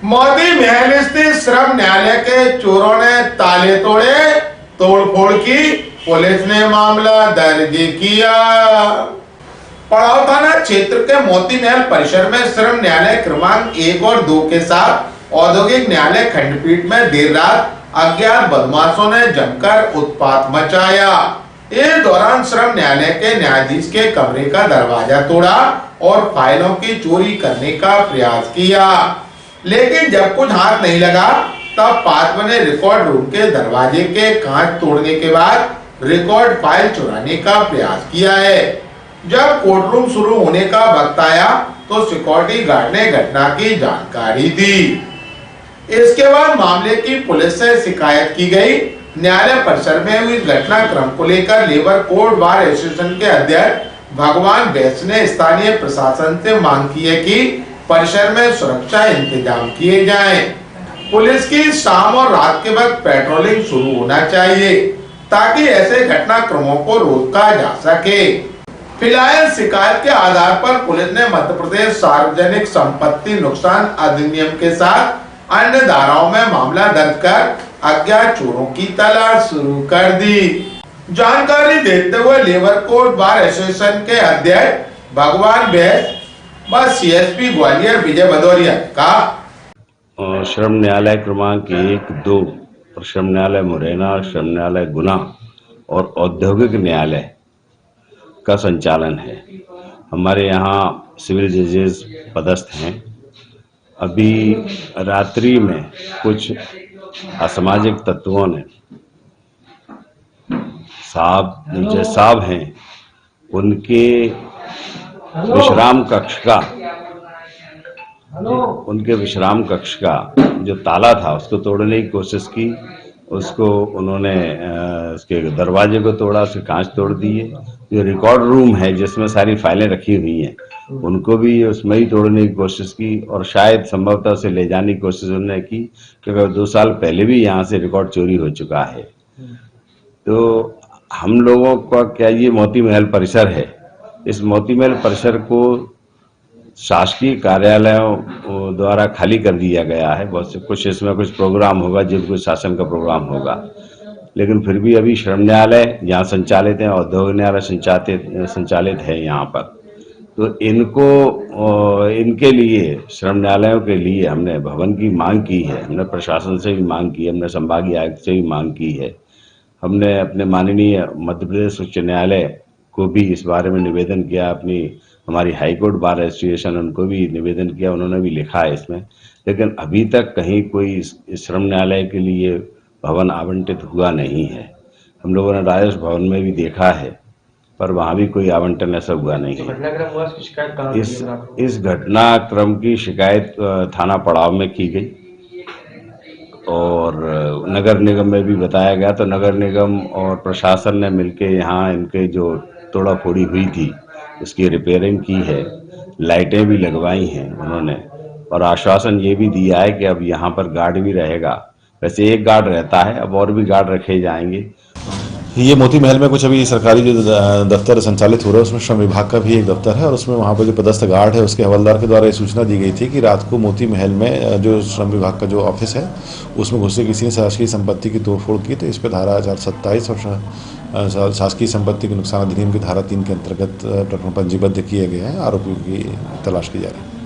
मोती महल स्थित श्रम न्यायालय के चोरों ने ताले तोड़े, तोड़फोड़ की, पुलिस ने मामला दर्ज किया। पड़ाव थाना क्षेत्र के मोती महल परिसर में श्रम न्यायालय क्रमांक 1 और 2 के साथ औद्योगिक न्यायालय खंडपीठ में देर रात अज्ञात बदमाशों ने जमकर उत्पात मचाया। इस दौरान श्रम न्यायालय के न्यायाधीश के कमरे का दरवाजा तोड़ा और फाइलों की चोरी करने का प्रयास किया, लेकिन जब कुछ हाथ नहीं लगा तब पात्रों ने रिकॉर्ड रूम के दरवाजे के कांच तोड़ने के बाद रिकॉर्ड फाइल चुराने का प्रयास किया है। जब कोर्ट रूम शुरू होने का वक्त आया तो सिक्योरिटी गार्ड ने घटना की जानकारी दी। इसके बाद मामले की पुलिस से शिकायत की गई। न्यायालय परिसर में हुई घटनाक्रम को लेकर लेबर कोर्ट बार एसोसिएशन के अध्यक्ष भगवान बैस ने स्थानीय प्रशासन से मांग की है कि परिसर में सुरक्षा इंतजाम किए जाएं। पुलिस की शाम और रात के वक्त पेट्रोलिंग शुरू होना चाहिए ताकि ऐसे घटनाक्रमों को रोका जा सके। फिलहाल शिकायत के आधार पर पुलिस ने मध्य प्रदेश सार्वजनिक संपत्ति नुकसान अधिनियम के साथ अन्य धाराओं में मामला दर्ज कर अज्ञात चोरों की तलाश शुरू कर दी। जानकारी देते हुए लेबर कोर्ट बार एसोसिएशन के अध्यक्ष भगवान बैस व सीएसपी ग्वालियर विजय भदौरिया का श्रम न्यायालय क्रमांक 1, 2 और श्रम न्यायालय मुरैना, श्रम न्यायालय गुना और औद्योगिक न्यायालय का संचालन है। हमारे यहाँ सिविल जजेस पदस्थ हैं। अभी रात्रि में कुछ असामाजिक तत्वों ने साहब हैं उनके विश्राम कक्ष का जो ताला था उसको तोड़ने की कोशिश की। उसको उन्होंने उसके दरवाजे को तोड़ा, उसके कांच तोड़ दिए। जो रिकॉर्ड रूम है जिसमें सारी फाइलें रखी हुई हैं उनको भी उसमें ही तोड़ने की कोशिश की और शायद संभवतः उसे ले जाने की कोशिश उन्होंने की, क्योंकि 2 साल पहले भी यहाँ से रिकॉर्ड चोरी हो चुका है। तो हम लोगों का क्या, ये मोती महल परिसर है। इस मोती महल परिसर को शासकीय कार्यालयों द्वारा खाली कर दिया गया है। बहुत से कुछ इसमें कुछ प्रोग्राम होगा, जब कुछ शासन का प्रोग्राम होगा, लेकिन फिर भी अभी श्रम न्यायालय यहाँ संचालित है, औद्योगिक न्यायालय संचालित है यहाँ पर। तो इनके लिए, श्रम न्यायालयों के लिए हमने भवन की मांग की है। हमने प्रशासन से भी मांग की है, हमने संभागीय आयुक्त से भी मांग की है। हमने अपने माननीय मध्य प्रदेश उच्च न्यायालय को भी इस बारे में निवेदन किया। हमारी हाईकोर्ट बार एसोसिएशन उनको भी निवेदन किया, उन्होंने भी लिखा है इसमें, लेकिन अभी तक कहीं कोई श्रम न्यायालय के लिए भवन आवंटित हुआ नहीं है। हम लोगों ने राजस्व भवन में भी देखा है, पर वहाँ भी कोई आवंटन ऐसा हुआ नहीं है। इस घटनाक्रम की शिकायत थाना पड़ाव में की गई और नगर निगम में भी बताया गया। तो नगर निगम और प्रशासन ने मिलके यहाँ इनके जो तोड़ाफोड़ी हुई थी उसकी रिपेयरिंग की है, लाइटें भी लगवाई हैं उन्होंने, और आश्वासन ये भी दिया है कि अब यहाँ पर गार्ड भी रहेगा। वैसे एक गार्ड रहता है, अब और भी गार्ड रखे जाएंगे। ये मोती महल में कुछ अभी सरकारी जो दफ्तर संचालित हो रहा है उसमें श्रम विभाग का भी एक दफ्तर है, और उसमें वहाँ पर जो पदस्थ गार्ड है उसके हवलदार के द्वारा ये सूचना दी गई थी कि रात को मोती महल में जो श्रम विभाग का जो ऑफिस है उसमें घुस के किसी ने शासकीय संपत्ति की तोड़फोड़ की। तो इस पर धारा 427 और शासकीय संपत्ति के नुकसान अधिनियम की धारा 3 के अंतर्गत प्रकरण पंजीबद्ध किए गए हैं। आरोपियों की तलाश की जा रही है।